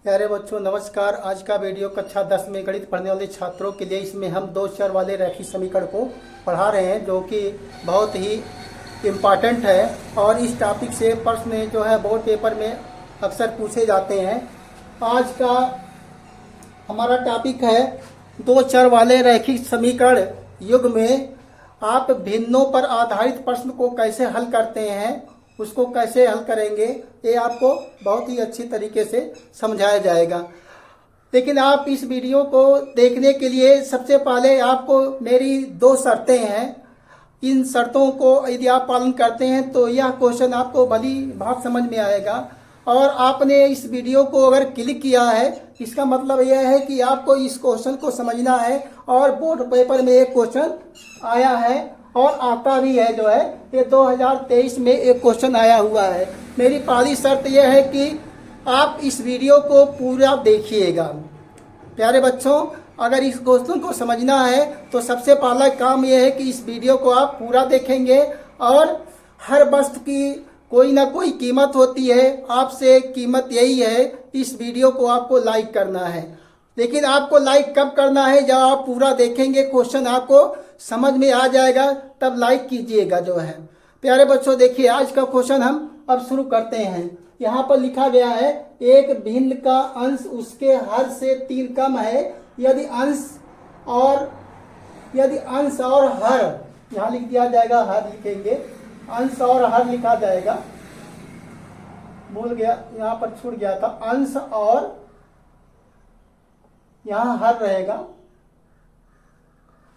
प्यारे बच्चों नमस्कार। आज का वीडियो कक्षा 10 में गणित पढ़ने वाले छात्रों के लिए इसमें हम दो चर वाले रैखिक समीकरण को पढ़ा रहे हैं, जो कि बहुत ही इम्पॉर्टेंट है और इस टॉपिक से प्रश्न जो है बोर्ड पेपर में अक्सर पूछे जाते हैं। आज का हमारा टॉपिक है दो चर वाले रैखिक समीकरण युग में आप भिन्नों पर आधारित प्रश्न को कैसे हल करते हैं, उसको कैसे हल करेंगे, ये आपको बहुत ही अच्छी तरीके से समझाया जाएगा। लेकिन आप इस वीडियो को देखने के लिए सबसे पहले आपको मेरी दो शर्तें हैं। इन शर्तों को यदि आप पालन करते हैं तो यह क्वेश्चन आपको भली बात समझ में आएगा। और आपने इस वीडियो को अगर क्लिक किया है, इसका मतलब यह है कि आपको इस क्वेश्चन को समझना है और बोर्ड पेपर में एक क्वेश्चन आया है और आता भी है, जो है ये 2023 में एक क्वेश्चन आया हुआ है। मेरी पहली शर्त यह है कि आप इस वीडियो को पूरा देखिएगा। प्यारे बच्चों, अगर इस क्वेश्चन को समझना है तो सबसे पहला काम यह है कि इस वीडियो को आप पूरा देखेंगे। और हर वस्तु की कोई ना कोई कीमत होती है, आपसे कीमत यही है, इस वीडियो को आपको लाइक करना है। लेकिन आपको लाइक कब करना है? जब आप पूरा देखेंगे, क्वेश्चन आपको समझ में आ जाएगा, तब लाइक कीजिएगा। जो है प्यारे बच्चों, देखिए आज का क्वेश्चन हम अब शुरू करते हैं। यहाँ पर लिखा गया है एक भिन्न का अंश उसके हर से 3 कम है यदि अंश और हर, यहाँ लिख दिया जाएगा, हर लिखेंगे, अंश और हर लिखा जाएगा, भूल गया, यहाँ पर छूट गया था, अंश और यहाँ हर रहेगा।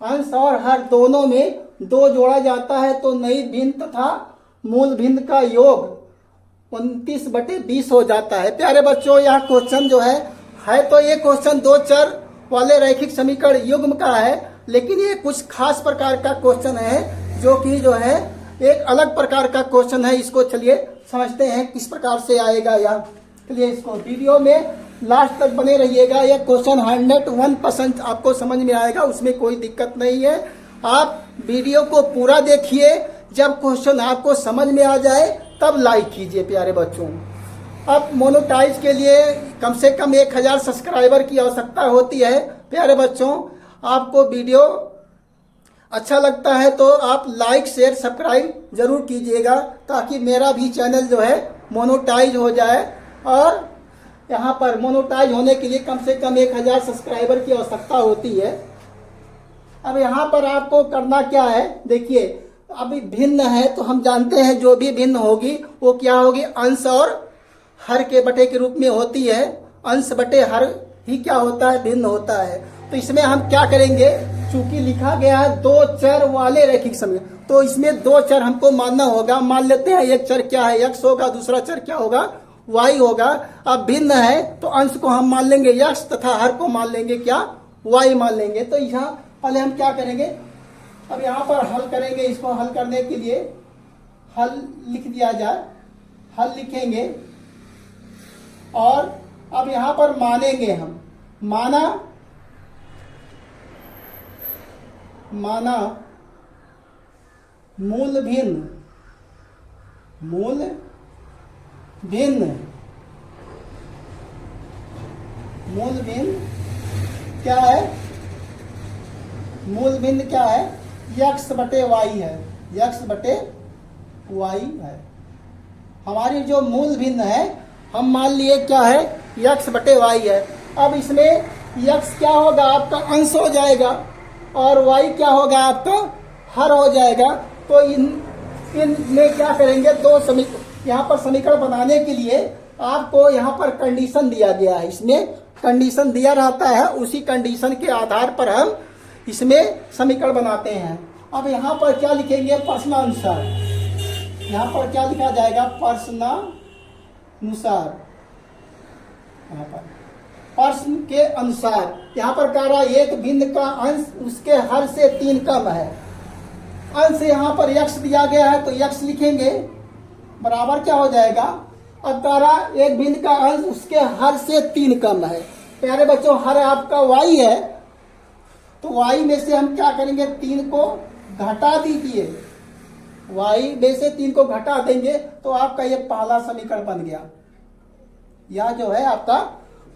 अंश और हर दोनों में 2 जोड़ा जाता है तो नई भिन्न तथा मूल भिन्न का योग 29/20 हो जाता है। प्यारे बच्चों, यह क्वेश्चन जो है तो ये क्वेश्चन दो चर वाले रैखिक समीकरण युग्म का है, लेकिन ये कुछ खास प्रकार का क्वेश्चन है, जो कि जो है एक अलग प्रकार का क्वेश्चन है। इसको चलिए समझते हैं किस प्रकार से आएगा यह। चलिए इसको वीडियो में लास्ट तक बने रहिएगा। यह क्वेश्चन 101% आपको समझ में आएगा, उसमें कोई दिक्कत नहीं है। आप वीडियो को पूरा देखिए, जब क्वेश्चन आपको समझ में आ जाए तब लाइक कीजिए। प्यारे बच्चों, अब मोनेटाइज के लिए कम से कम 1000 सब्सक्राइबर की आवश्यकता होती है। प्यारे बच्चों, आपको वीडियो अच्छा लगता है तो आप लाइक शेयर सब्सक्राइब जरूर कीजिएगा, ताकि मेरा भी चैनल जो है मोनेटाइज हो जाए। और यहाँ पर मोनेटाइज होने के लिए कम से कम 1000 सब्सक्राइबर की आवश्यकता होती है। अब यहाँ पर आपको करना क्या है, देखिए अभी भिन्न है तो हम जानते हैं जो भी भिन्न होगी वो क्या होगी, अंश और हर के बटे के रूप में होती है। अंश बटे हर ही क्या होता है, भिन्न होता है। तो इसमें हम क्या करेंगे, चूंकि लिखा गया है दो चर वाले रैखिक समीकरण, तो इसमें 2 चर हमको मानना होगा। मान लेते हैं एक चर क्या है, x होगा, दूसरा चर क्या होगा, y होगा। अब भिन्न है तो अंश को हम मान लेंगे x तथा हर को मान लेंगे क्या, y मान लेंगे। तो यहाँ पहले हम क्या करेंगे, अब यहाँ पर हल करेंगे। इसको हल करने के लिए हल लिख दिया जाए, हल लिखेंगे और अब यहाँ पर मानेंगे हम, माना मूल भिन्न क्या है, मूल भिन्न क्या है, x बटे y है, x बटे y है। हमारी जो मूल भिन्न है हम मान लिए क्या है, x बटे y है। अब इसमें x क्या होगा, आपका अंश हो जाएगा और y क्या होगा, आपका हर हो जाएगा। तो इनमें क्या करेंगे, यहाँ पर समीकरण बनाने के लिए आपको यहाँ पर कंडीशन दिया गया है। इसमें कंडीशन दिया रहता है, उसी कंडीशन के आधार पर हम इसमें समीकरण बनाते हैं। अब यहाँ पर क्या लिखेंगे, प्रश्नानुसार। यहाँ पर क्या लिखा जाएगा, प्रश्नानुसार। यहाँ पर प्रश्न के अनुसार यहाँ पर कह रहा है एक भिन्न का अंश उसके हर से 3 कम है। अंश यहाँ पर x दिया गया है तो x लिखेंगे, बराबर क्या हो जाएगा, अब कह रहा एक भिन्न का अंश उसके हर से 3 कम है। प्यारे बच्चों, हर आपका y है तो y में से हम क्या करेंगे, 3 को घटा दीजिए। y में से 3 को घटा देंगे तो आपका ये पहला समीकरण बन गया। यह जो है आपका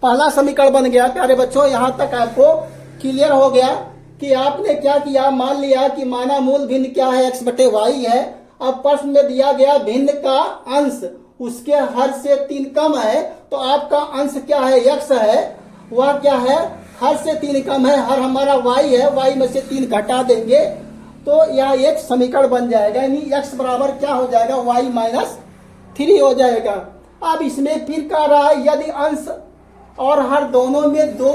पहला समीकरण बन गया। प्यारे बच्चों यहाँ तक आपको क्लियर हो गया कि आपने क्या किया, मान लिया कि माना मूल भिन्न क्या है, x बटे वाई है। अब प्रश्न में दिया गया भिन्न का अंश उसके हर से 3 कम है, तो आपका अंश क्या है, x है, वह क्या है, हर से 3 कम है। हर हमारा y है, y में से 3 घटा देंगे तो यह एक समीकरण बन जाएगा, यानी x बराबर क्या हो जाएगा, y माइनस 3 हो जाएगा। अब इसमें फिर कह रहा है यदि अंश और हर दोनों में 2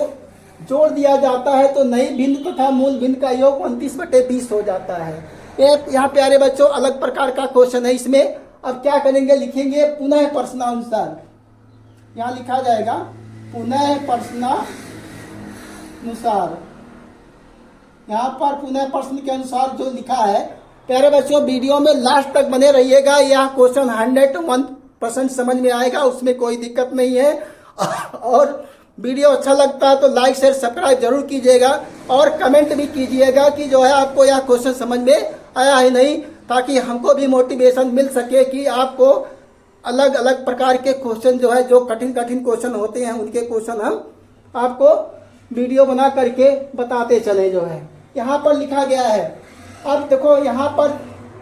जोड़ दिया जाता है तो नई भिन्न तथा मूल भिन्न का योग 29/20 हो जाता है। ये यहाँ प्यारे बच्चों अलग प्रकार का क्वेश्चन है। इसमें अब क्या करेंगे, लिखेंगे पुनः प्रश्नानुसार। यहाँ लिखा जाएगा पुनः प्रश्नानुसार। यहाँ पर पुनः प्रश्न के अनुसार जो लिखा है, प्यारे बच्चों वीडियो में लास्ट तक बने रहिएगा। यह क्वेश्चन 101% समझ में आएगा, उसमें कोई दिक्कत नहीं है। और वीडियो अच्छा लगता है तो लाइक शेयर सब्सक्राइब जरूर कीजिएगा और कमेंट भी कीजिएगा कि जो है आपको यह क्वेश्चन समझ में आया है नहीं, ताकि हमको भी मोटिवेशन मिल सके कि आपको अलग अलग प्रकार के क्वेश्चन जो है, जो कठिन कठिन क्वेश्चन होते हैं उनके क्वेश्चन हम आपको वीडियो बना करके बताते चले। जो है यहाँ पर लिखा गया है, अब देखो यहाँ पर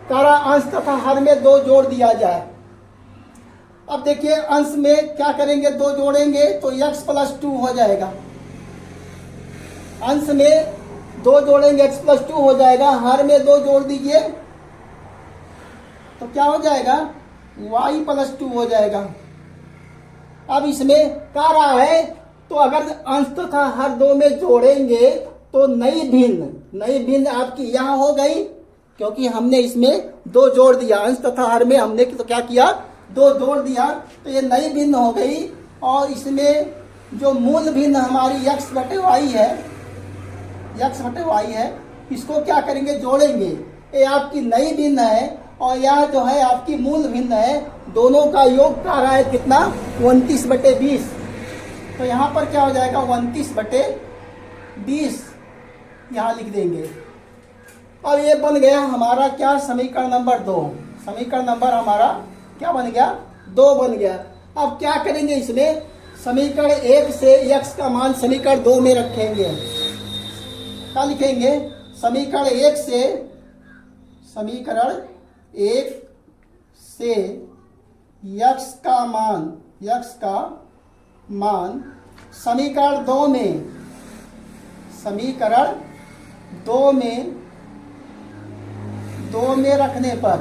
कारा अंश तथा हर में 2 जोड़ दिया जाए। अब देखिए अंश में क्या करेंगे, 2 जोड़ेंगे तो x + 2 हो जाएगा। अंश में 2 जोड़ेंगे x + 2 हो जाएगा। हर में 2 जोड़ दीजिए तो क्या हो जाएगा, y + 2 हो जाएगा। अब इसमें कह रहा है तो अगर अंश तथा हर 2 में जोड़ेंगे तो नई भिन्न आपकी यहाँ हो गई, क्योंकि हमने इसमें 2 जोड़ दिया। अंश तथा हर में हमने तो क्या किया, 2 जोड़ दिया, तो ये नई भिन्न हो गई। और इसमें जो मूल भिन्न हमारी x बटे वाई है, इसको क्या करेंगे, जोड़ेंगे। ये आपकी नई भिन्न है और यह जो है आपकी मूल भिन्न है। दोनों का योग कर रहा है कितना, 29/20। तो यहाँ पर क्या हो जाएगा, 29/20 यहाँ लिख देंगे। अब ये बन गया हमारा क्या, समीकरण नंबर 2। समीकरण नंबर हमारा क्या बन गया, 2 बन गया। अब क्या करेंगे, इसमें समीकरण 1 से x का मान समीकरण 2 में रखेंगे। क्या लिखेंगे, समीकरण 1 से x का मान समीकरण 2 में रखने पर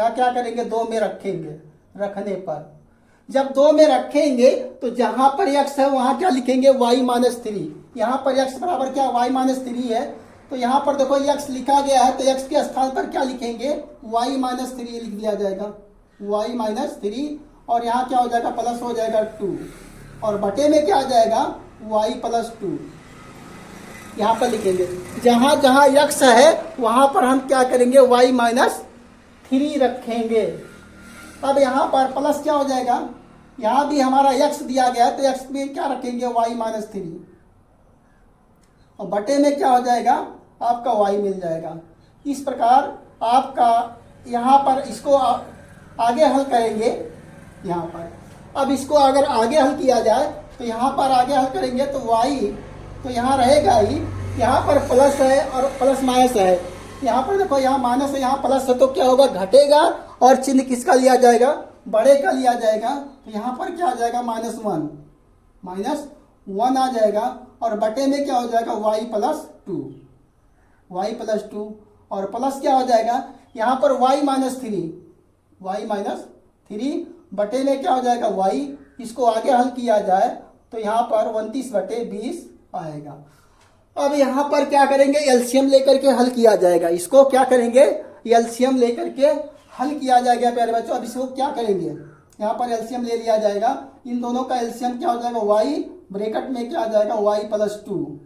क्या करेंगे, 2 में रखने पर जब 2 में रखेंगे तो जहां पर x है वहां क्या लिखेंगे, y-3। यहाँ पर x बराबर क्या, y-3 है। तो यहाँ पर देखो x लिखा गया है, तो x के स्थान पर क्या लिखेंगे, y-3 लिख दिया जाएगा, y-3। और यहाँ क्या हो जाएगा, प्लस हो जाएगा 2, और बटे में क्या आ जाएगा, y + 2 यहाँ पर लिखेंगे। जहां जहां x है वहां पर हम क्या करेंगे, y-3 रखेंगे। अब यहाँ पर प्लस क्या हो जाएगा, यहाँ भी हमारा x दिया गया है तो x में क्या रखेंगे, y-3, और बटे में क्या हो जाएगा, आपका y मिल जाएगा। इस प्रकार आपका यहाँ पर इसको आगे हल करेंगे। यहाँ पर अब इसको अगर आगे हल किया जाए तो यहाँ पर आगे हल करेंगे तो y तो यहाँ रहेगा ही, यहाँ पर प्लस है और प्लस माइनस है। यहाँ पर देखो यहाँ माइनस है, यहाँ प्लस है, तो क्या होगा, घटेगा और चिन्ह किसका लिया जाएगा, बड़े का लिया जाएगा। तो यहाँ पर क्या आ जाएगा, -1 आ जाएगा, और बटे में क्या हो जाएगा, y + 2 और प्लस क्या हो जाएगा, यहाँ पर y-3 बटे में क्या हो जाएगा, y। इसको आगे हल किया जाए तो यहाँ पर 29/20 आएगा। अब यहाँ पर क्या करेंगे, एलसीएम लेकर के हल किया जाएगा। इसको क्या करेंगे, एलसीएम लेकर के हल किया जाएगा प्यारे बच्चों। अब इसको क्या करेंगे, यहाँ पर एलसीएम ले लिया जाएगा। इन दोनों का एलसीएम क्या हो जाएगा, y ब्रैकेट में क्या आ जाएगा, y + 2।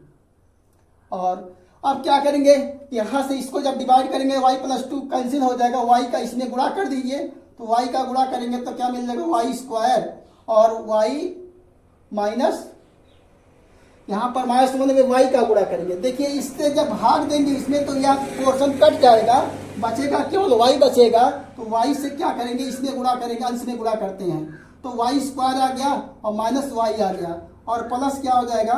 और अब क्या करेंगे, यहाँ से इसको जब डिवाइड करेंगे y + 2 कैंसिल हो जाएगा, y का इसमें गुणा कर दीजिए। तो y का गुणा करेंगे तो क्या मिल जाएगा, y² और y माइनस, यहाँ पर -1 में y का गुणा करेंगे। देखिए इससे जब भाग देंगे इसमें तो यह पोर्शन कट जाएगा बचेगा केवल y बचेगा, तो y से क्या करेंगे, इसमें गुणा करेंगे, अंश में गुणा करते हैं तो y स्क्वायर आ गया और माइनस y आ गया और प्लस क्या हो जाएगा।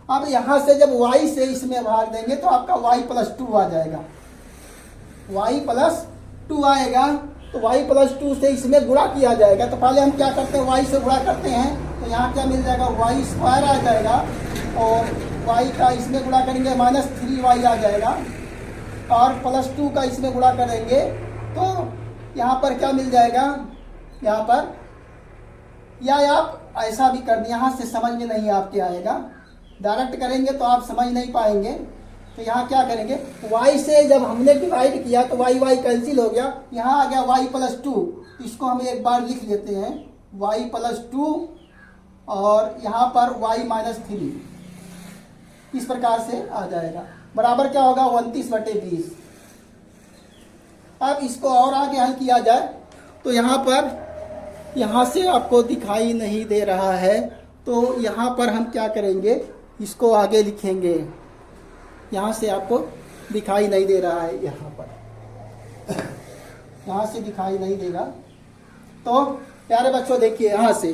अब यहां से जब y से इसमें भाग देंगे तो आपका y प्लस 2 आ जाएगा, y प्लस 2 आएगा। तो y प्लस 2 से इसमें गुणा किया जाएगा, तो पहले हम क्या करते हैं, y से गुणा करते हैं तो यहाँ क्या मिल जाएगा, y स्क्वायर आ जाएगा और y का इसमें गुणा करेंगे माइनस 3y आ जाएगा और प्लस 2 का इसमें गुणा करेंगे तो यहाँ पर क्या मिल जाएगा, यहाँ पर या आप ऐसा भी कर, यहाँ से समझ में नहीं आपके आएगा, डायरेक्ट करेंगे तो आप समझ नहीं पाएंगे। तो यहाँ क्या करेंगे, y से जब हमने डिवाइड किया तो y y कैंसिल हो गया, यहाँ आ गया y प्लस 2, इसको हम एक बार लिख लेते हैं y प्लस 2 और यहाँ पर y माइनस 3, इस प्रकार से आ जाएगा। बराबर क्या होगा, 29/20। अब इसको और आगे हल किया जाए तो यहाँ पर, यहाँ से आपको दिखाई नहीं दे रहा है तो यहाँ पर हम क्या करेंगे, इसको आगे लिखेंगे। यहाँ से आपको दिखाई नहीं दे रहा है, यहाँ पर यहाँ से दिखाई नहीं देगा। तो प्यारे बच्चों देखिए यहाँ से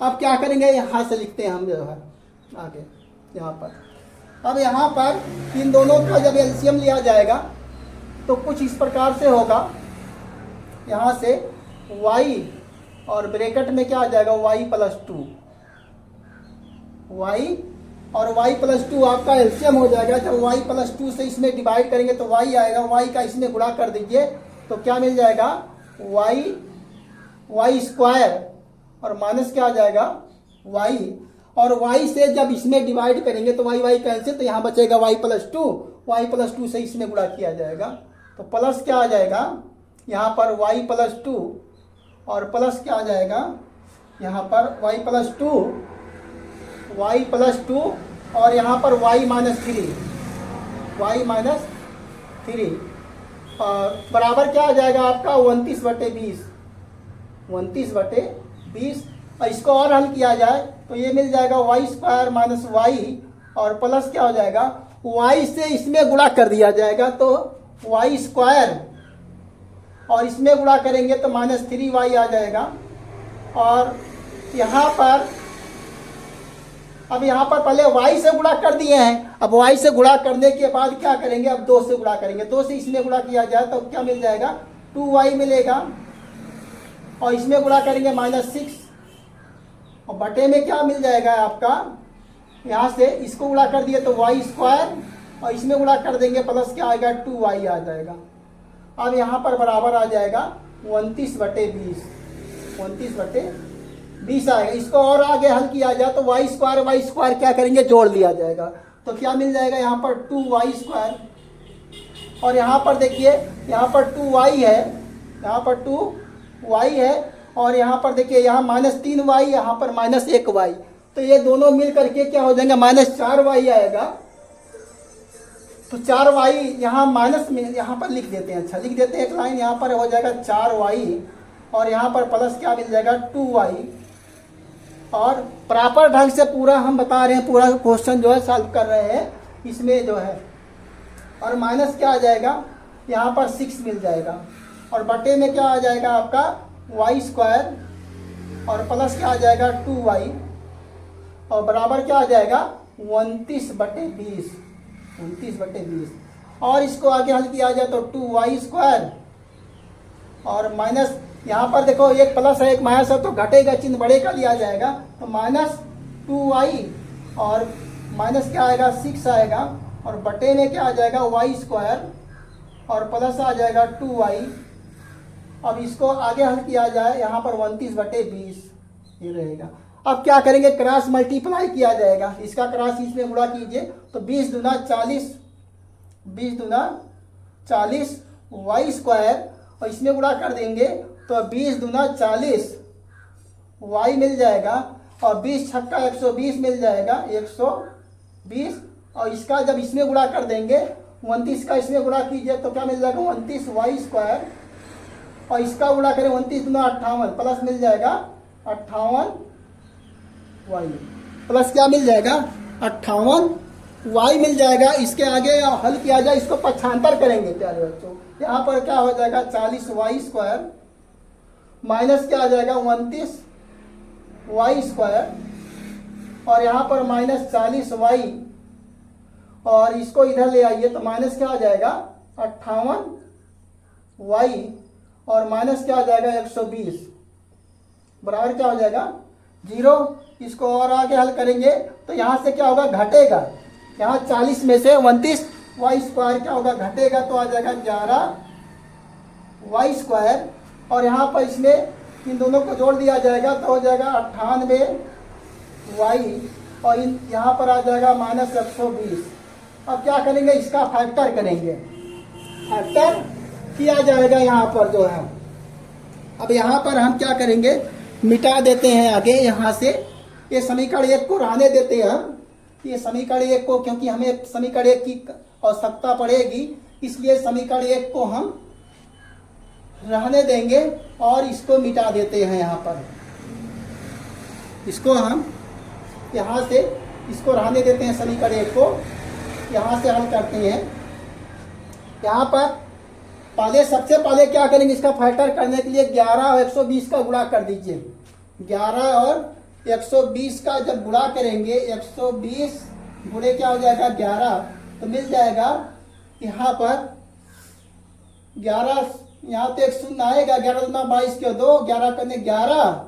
अब क्या करेंगे, यहाँ से लिखते हैं हम जो है आगे यहाँ पर। अब यहाँ पर इन दोनों का जब एलसीएम लिया जाएगा तो कुछ इस प्रकार से होगा, यहाँ से y और ब्रैकेट में क्या आ जाएगा, y प्लस 2, y और y प्लस 2 आपका एलसीएम हो जाएगा। जब y प्लस 2 से इसमें डिवाइड करेंगे तो y आएगा, y का इसमें गुणा कर दीजिए तो क्या मिल जाएगा, y स्क्वायर और माइनस क्या आ जाएगा, y और y से जब इसमें डिवाइड करेंगे तो y कैंसिल, तो यहाँ बचेगा y प्लस 2 से इसमें गुणा किया जाएगा तो प्लस क्या आ जाएगा, यहाँ पर y प्लस 2 और प्लस क्या आ जाएगा, यहाँ पर y प्लस 2 और यहाँ पर y माइनस 3 और बराबर क्या आ जाएगा आपका 29/20। और इसको और हल किया जाए तो ये मिल जाएगा y स्क्वायर माइनस y और प्लस क्या हो जाएगा, y से इसमें गुणा कर दिया जाएगा तो y स्क्वायर और इसमें गुणा करेंगे तो माइनस 3y आ जाएगा। और यहाँ पर अब यहाँ पर पहले y से गुणा कर दिए हैं, अब y से गुणा करने के बाद क्या करेंगे, अब 2 से गुणा करेंगे, 2 से इसमें गुणा किया जाए तो क्या मिल जाएगा, 2y मिलेगा और इसमें गुणा करेंगे माइनस 6 और बटे में क्या मिल जाएगा आपका, यहाँ से इसको गुणा कर दिए तो y स्क्वायर और इसमें गुणा कर देंगे प्लस क्या आएगा, 2y आ जाएगा। अब यहाँ पर बराबर आ जाएगा 29/20 आएगा। इसको और आगे हल किया जाए तो y स्क्वायर क्या करेंगे, जोड़ लिया जाएगा तो क्या मिल जाएगा, यहाँ पर 2y स्क्वायर और यहाँ पर देखिए यहाँ पर 2y है, यहाँ पर 2y है और यहाँ पर देखिए यहाँ माइनस 3y, यहाँ पर माइनस 1y, तो ये दोनों मिल करके क्या हो जाएंगे, माइनस 4y आएगा। तो 4y यहाँ माइनस में यहाँ पर लिख देते हैं, अच्छा लिख देते हैं एक लाइन, यहाँ पर हो जाएगा 4y और यहाँ पर प्लस क्या मिल जाएगा 2y और प्रॉपर ढंग से पूरा हम बता रहे हैं, पूरा क्वेश्चन जो है सॉल्व कर रहे हैं इसमें जो है। और माइनस क्या आ जाएगा, यहाँ पर 6 मिल जाएगा और बटे में क्या आ जाएगा आपका y स्क्वायर और प्लस क्या आ जाएगा 2y और बराबर क्या आ जाएगा 29/20 और इसको आगे हल किया जाए तो 2y स्क्वायर और माइनस यहाँ पर देखो एक प्लस है एक माइनस है तो घटेगा चिन्ह बड़े का लिया जाएगा तो माइनस 2y और माइनस क्या आएगा 6 आएगा और बटे में क्या आ जाएगा y स्क्वायर और प्लस आ जाएगा 2y। अब इसको आगे हल किया जाए यहाँ पर 29/20 ये रहेगा। अब क्या करेंगे, क्रॉस मल्टीप्लाई किया जाएगा, इसका क्रॉस इसमें गुणा कीजिए तो 20 दूना 40 y स्क्वायर और इसमें गुणा कर देंगे तो 20 दूना 40 y मिल जाएगा और 20 छक्का 120 मिल जाएगा 120 और इसका जब इसमें गुणा कर देंगे 29 का इसमें गुणा कीजिए तो क्या मिल जाएगा 29 y स्क्वायर और इसका गुणा करें 29 दूना 58 प्लस मिल जाएगा 58 y प्लस क्या मिल जाएगा 58 y मिल जाएगा। इसके आगे हल किया जाए, इसको पक्षांतर करेंगे प्यारे बच्चों। यहाँ पर क्या हो जाएगा 40y² माइनस क्या आ जाएगा 29y², और यहाँ पर -40y, और इसको इधर ले आइए तो माइनस क्या आ जाएगा 58y, और माइनस क्या आ जाएगा 120, बराबर क्या हो जाएगा 0। इसको और आगे हल करेंगे तो यहाँ से क्या होगा घटेगा, यहाँ 40 में से 29y² क्या होगा घटेगा, तो आ जाएगा 11y², और यहाँ पर इसमें इन दोनों को जोड़ दिया जाएगा तो हो जाएगा 98y, और यहाँ पर आ जाएगा -120। अब क्या करेंगे, इसका फैक्टर करेंगे, फैक्टर किया जाएगा यहाँ पर जो है। अब यहाँ पर हम क्या करेंगे, मिटा देते हैं आगे यहाँ से, ये समीकरण 1 को रहने देते हैं हम, ये समीकरण 1 को, क्योंकि हमें समीकरण 1 की आवश्यकता पड़ेगी, इसलिए समीकरण 1 को हम रहने देंगे और इसको मिटा देते हैं यहाँ पर। इसको हम यहाँ से इसको रहने देते हैं, समीकरण 1 को यहाँ से हल करते हैं। यहाँ पर पहले सबसे पहले क्या करेंगे, इसका फैक्टर करने के लिए 11 और 120 का गुणा कर दीजिए। 11 और 120 का जब गुणा करेंगे, 120 गुणे क्या हो जाएगा 11, तो मिल जाएगा यहाँ पर 11, यहाँ तो एक शून्य आएगा, 11 दूना 22 के 2, 11 करने 11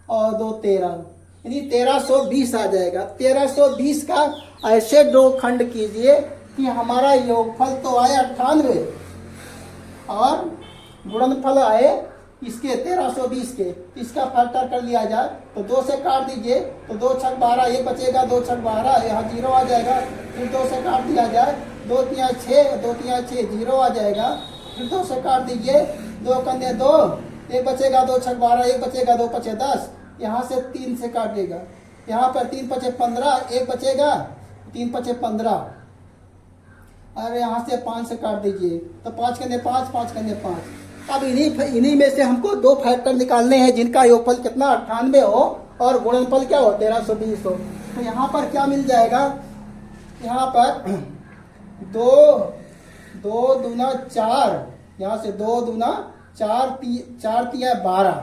और 2 13, यानी 1320 आ जाएगा। 1320 का ऐसे दो खंड कीजिए कि हमारा योगफल तो आए 98 और गुणनफल आए इसके 1320 के। इसका फैक्टर कर लिया जाए तो 2 से काट दीजिए तो 2 छक 12, ये बचेगा 2 छक 12, यहाँ 0 आ जाएगा। फिर 2 से काट दिया जाए, 2 तिया 6, 2 तिया 6, 0 आ जाएगा। फिर 2 से काट दीजिए, 2 कन्या 2, एक बचेगा 2 छक 12, एक बचेगा 2 पचे 10, यहाँ से 3 से काट देगा, यहाँ पर 3 पचे 15, एक बचेगा 3 पचे 15, और यहाँ से 5 से काट दीजिए तो 5 कन्या 5, 5 कन्या 5। अब इन्हीं में से हमको 2 फैक्टर निकालने हैं जिनका योगफल कितना 98 हो और गुणनफल क्या हो 1320 हो। तो यहाँ पर क्या मिल जाएगा, यहाँ पर 2 दूना 4, यहाँ से 2 दूना 4, 4 तिया 12,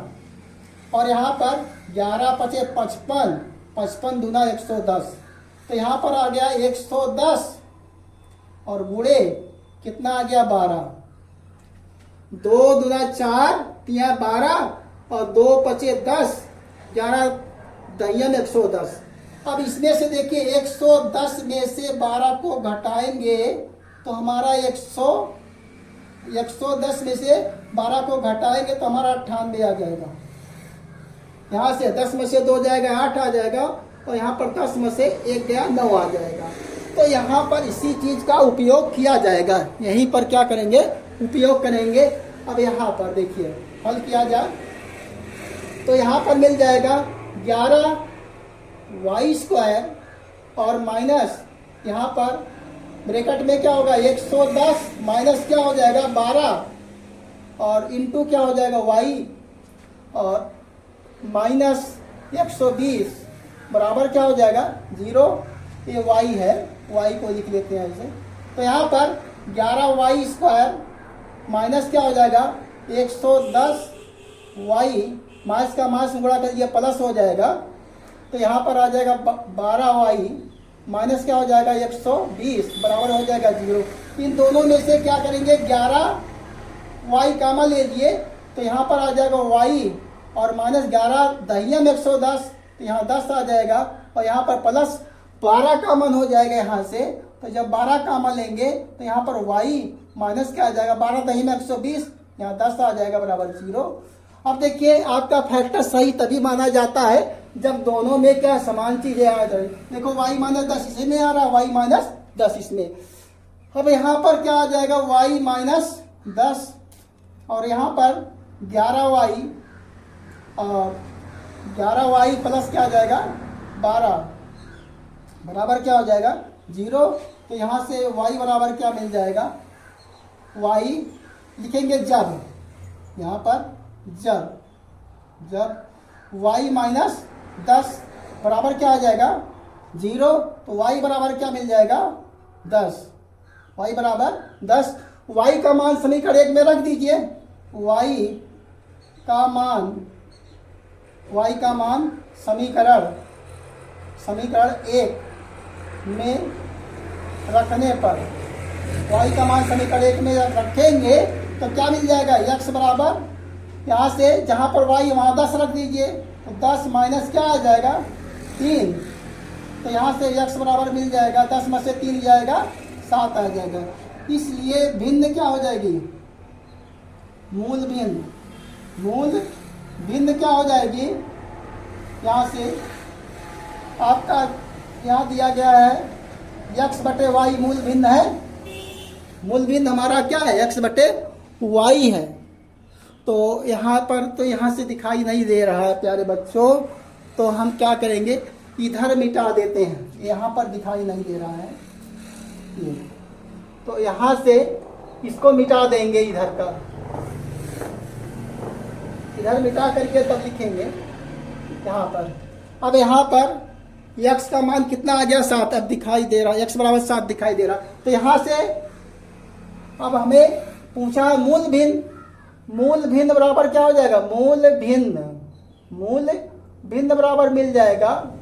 और यहाँ पर 11 पचे 55, 55 दूना 110, तो यहाँ पर आ गया 110 और गुणे कितना आ गया 12। 2 दूना 4 तिया 12 और 2 पचे 10, 11 दहियन 110। अब इसमें से देखिए 110 में से 12 को घटाएंगे तो हमारा 110 में से 12 को घटाएंगे तो हमारा 98 आ जाएगा। यहाँ से 10 में से 2 जाएगा 8 आ जाएगा, और यहाँ पर 10 में से 1 गया 9 आ जाएगा। तो यहाँ पर इसी चीज का उपयोग किया जाएगा, यहीं पर क्या करेंगे उपयोग करेंगे। अब यहाँ पर देखिए हल किया जाए तो यहाँ पर मिल जाएगा 11y² और माइनस यहाँ पर ब्रैकेट में क्या होगा 110 माइनस क्या हो जाएगा 12 और इंटू क्या हो जाएगा y और माइनस 120 बराबर क्या हो जाएगा 0। ये y है, y को लिख लेते हैं ऐसे। तो यहाँ पर 11y² माइनस क्या हो जाएगा 110y, माइनस का माइनस गुणा कर दिया प्लस हो जाएगा, तो यहाँ पर आ जाएगा 12y माइनस क्या हो जाएगा 120 बराबर हो जाएगा 0। इन दोनों में से क्या करेंगे 11y कामा लीजिए तो यहाँ पर आ जाएगा y और माइनस 11 दहियन 110, तो यहाँ 10 आ जाएगा, और यहाँ पर प्लस 12 कामन हो जाएगा यहाँ से। तो जब 12 कामन लेंगे तो यहाँ पर y माइनस क्या आ जाएगा 12 दही में 120, यहाँ 10 आ जाएगा बराबर 0। अब देखिए आपका फैक्टर सही तभी माना जाता है जब दोनों में क्या समान चीजें आ जाए। देखो y माइनस 10 इसमें आ रहा है, y माइनस 10 इसमें। अब यहाँ पर क्या आ जाएगा y माइनस 10 और यहाँ पर 11y और 11y प्लस क्या आ जाएगा 12 बराबर क्या हो जाएगा 0। तो यहाँ से y बराबर क्या मिल जाएगा, y लिखेंगे जब, यहाँ पर जब y माइनस 10 बराबर क्या आ जाएगा 0, तो y बराबर क्या मिल जाएगा 10, y बराबर 10। y का मान समीकरण 1 में रख दीजिए। y का मान समीकरण 1 में रखने पर, y का मान समीकरण 1 में रखेंगे तो क्या मिल जाएगा, x बराबर यहाँ से जहाँ पर y वहाँ 10 रख दीजिए, तो 10 माइनस क्या आ जाएगा 3, तो यहाँ से x बराबर मिल जाएगा 10 में से 3 जाएगा 7 आ जाएगा। इसलिए भिन्न क्या हो जाएगी, मूल भिन्न क्या हो जाएगी, यहाँ से आपका यहाँ दिया गया है x बटे वाई मूल भिन्न है, मूल भिन्न हमारा क्या है x बटे वाई है। तो यहाँ पर तो यहाँ से दिखाई नहीं दे रहा है प्यारे बच्चों, तो हम क्या करेंगे, इधर मिटा देते हैं, यहाँ पर दिखाई नहीं दे रहा है ये, तो यहाँ से इसको मिटा देंगे, इधर मिटा करके तब लिखेंगे यहाँ पर। अब यहाँ पर x का मान कितना आ गया 7, अब दिखाई दे रहा है x बराबर 7 दिखाई दे रहा, तो यहाँ से अब हमें पूछा है मूल भिन्न बराबर क्या हो जाएगा, मूल भिन्न बराबर मिल जाएगा,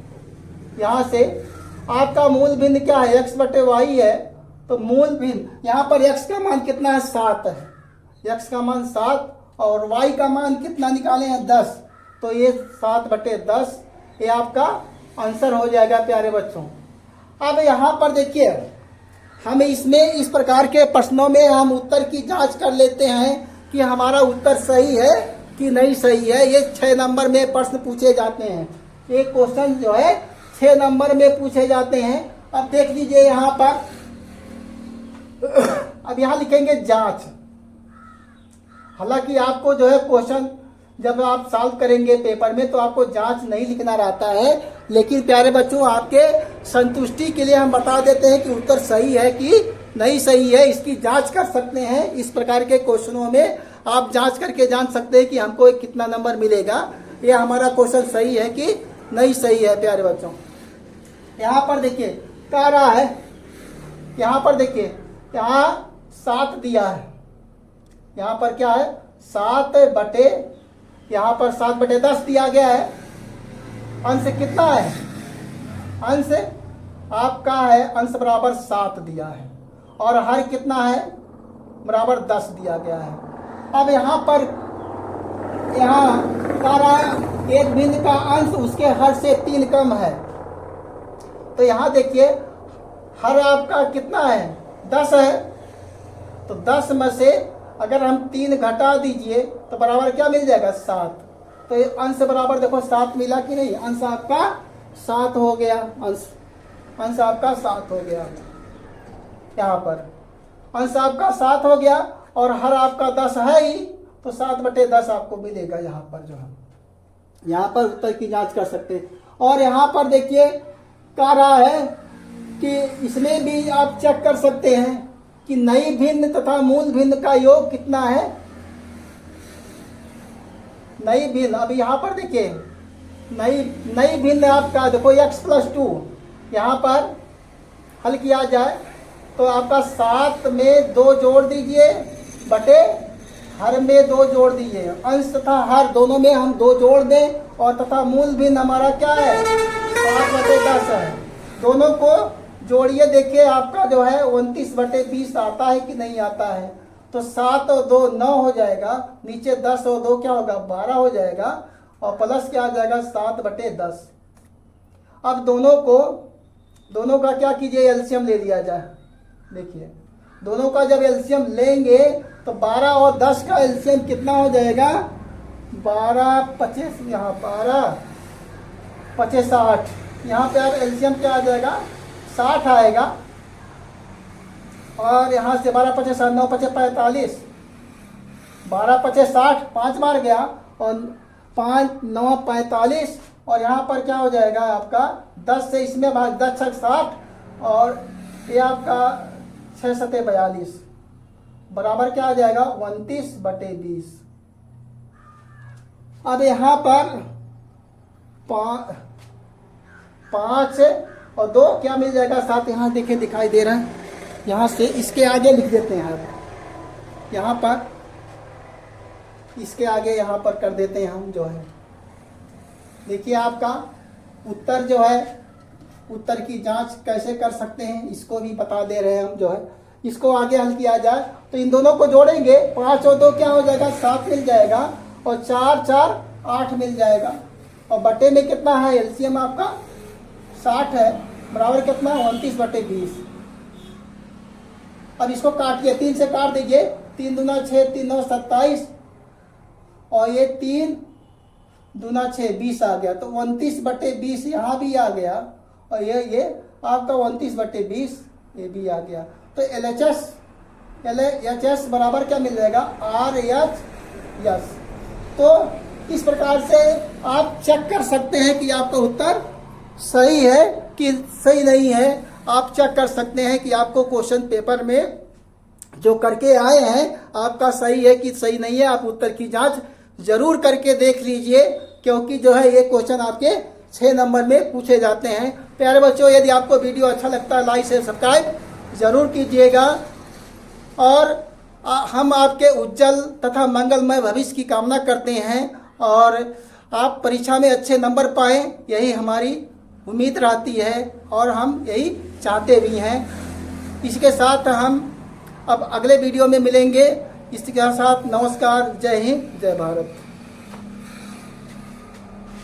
यहाँ से आपका मूल भिन्न क्या है x बटे वाई है, तो मूल भिन्न यहाँ पर x का मान कितना है 7 है, x का मान 7 और y का मान कितना निकाले हैं 10, तो ये 7 बटे 10 ये आपका आंसर हो जाएगा प्यारे बच्चों। अब यहाँ पर देखिए, हम इसमें इस प्रकार के प्रश्नों में हम उत्तर की जांच कर लेते हैं कि हमारा उत्तर सही है कि नहीं सही है। ये 6 नंबर में प्रश्न पूछे जाते हैं, एक क्वेश्चन जो है 6 नंबर में पूछे जाते हैं। अब देख लीजिए यहाँ पर, अब यहाँ लिखेंगे जांच। हालांकि आपको जो है क्वेश्चन जब आप सॉल्व करेंगे पेपर में तो आपको जांच नहीं लिखना रहता है, लेकिन प्यारे बच्चों आपके संतुष्टि के लिए हम बता देते हैं कि उत्तर सही है कि नहीं सही है, इसकी जांच कर सकते हैं। इस प्रकार के क्वेश्चनों में आप जांच करके जान सकते हैं कि हमको कितना नंबर मिलेगा, ये हमारा क्वेश्चन सही है कि नहीं सही है। प्यारे बच्चों यहाँ पर देखिए कह रहा है, यहाँ पर देखिए यहाँ 7 दिया है, यहाँ पर क्या है 7 बटे, यहाँ पर 7 बटे 10 दिया गया है। अंश कितना है, अंश आपका है अंश बराबर 7 दिया है और हर कितना है बराबर 10 दिया गया है। अब यहाँ पर यहाँ कह रहा है एक भिन्न का अंश उसके हर से 3 कम है, तो यहाँ देखिए हर आपका कितना है 10 है, तो 10 में से अगर हम 3 घटा दीजिए तो बराबर क्या मिल जाएगा 7, तो ये अंश बराबर देखो 7 मिला कि नहीं, अंश आपका 7 हो गया, अंश आपका 7 हो गया। यहाँ पर अंश आपका 7 हो गया और हर आपका 10 है ही, तो 7 बटे 10 आपको मिलेगा। यहाँ पर जो है यहाँ पर उत्तर की जांच कर सकते हैं। और यहाँ पर देखिए कह रहा है कि इसमें भी आप चेक कर सकते हैं कि नई भिन्न तथा मूल भिन्न का योग कितना है। नई भिन्न, अब यहाँ पर देखिए नई भिन्न आपका देखो x+2, यहाँ पर हल किया जाए तो आपका 7 में 2 जोड़ दीजिए बटे हर में 2 जोड़ दीजिए, अंश तथा हर दोनों में हम 2 जोड़ दें और तथा मूल भिन्न हमारा क्या है 7 बटे 10 है। दोनों को जोड़िए, देखिए आपका जो है 29 बटे 20 आता है कि नहीं आता है, तो 7 और 2 9 हो जाएगा, नीचे 10 और 2 क्या होगा 12 हो जाएगा और प्लस क्या आ जाएगा 7 बटे 10। अब दोनों का क्या कीजिए एलसीएम ले लिया जाए। देखिए दोनों का जब एलसीएम लेंगे तो 12 और 10 का एलसीएम कितना हो जाएगा 12 25, यहाँ 12 25 60, यहाँ पे आप एलसीएम क्या आ जाएगा 60 आएगा और यहाँ से 12 25 60 9 25 45, 12 25 60 5 मार गया और 5 9 45 और यहाँ पर क्या हो जाएगा आपका 10 से इसमें भाग 10 6 60 और ये आपका 6 7 42 बराबर क्या आ जाएगा 29 बटे 20। अब यहाँ पर 5 और 2 क्या मिल जाएगा साथ, यहाँ देखिए दिखाई दे रहा है, यहाँ से इसके आगे लिख देते हैं आप, यहाँ पर इसके आगे यहाँ पर कर देते हैं हम जो है। देखिए आपका उत्तर जो है, उत्तर की जांच कैसे कर सकते हैं इसको भी बता दे रहे हैं हम जो है। इसको आगे हल किया जाए तो इन दोनों को जोड़ेंगे, 5 और 2 क्या हो जाएगा, 7 मिल जाएगा, और 4 4 8 मिल जाएगा, और बटे में कितना है, एलसीएम आपका 60 है, बराबर कितना है 29/20। अब इसको काटिए, 3 से काट दीजिए, 3 दूना 6, 3 9 27, और ये 3 दूना 6 20 आ गया, तो 29/20 यहाँ भी आ गया, और ये आपका 29/20 ये भी आ गया। तो LHS बराबर क्या मिल जाएगा, RHS। तो इस प्रकार से आप चेक कर सकते हैं कि आपका उत्तर सही है कि सही नहीं है। आप चेक कर सकते हैं कि आपको क्वेश्चन पेपर में जो करके आए हैं आपका सही है कि सही नहीं है। आप उत्तर की जांच जरूर करके देख लीजिए, क्योंकि जो है ये क्वेश्चन आपके 6 नंबर में पूछे जाते हैं। प्यारे बच्चों, यदि आपको वीडियो अच्छा लगता है लाइक शेयर सब्सक्राइब जरूर कीजिएगा, और हम आपके उज्जवल तथा मंगलमय भविष्य की कामना करते हैं, और आप परीक्षा में अच्छे नंबर पाएं यही हमारी उम्मीद रहती है, और हम यही चाहते भी हैं। इसके साथ हम अब अगले वीडियो में मिलेंगे। इसके साथ नमस्कार, जय हिंद, जय भारत।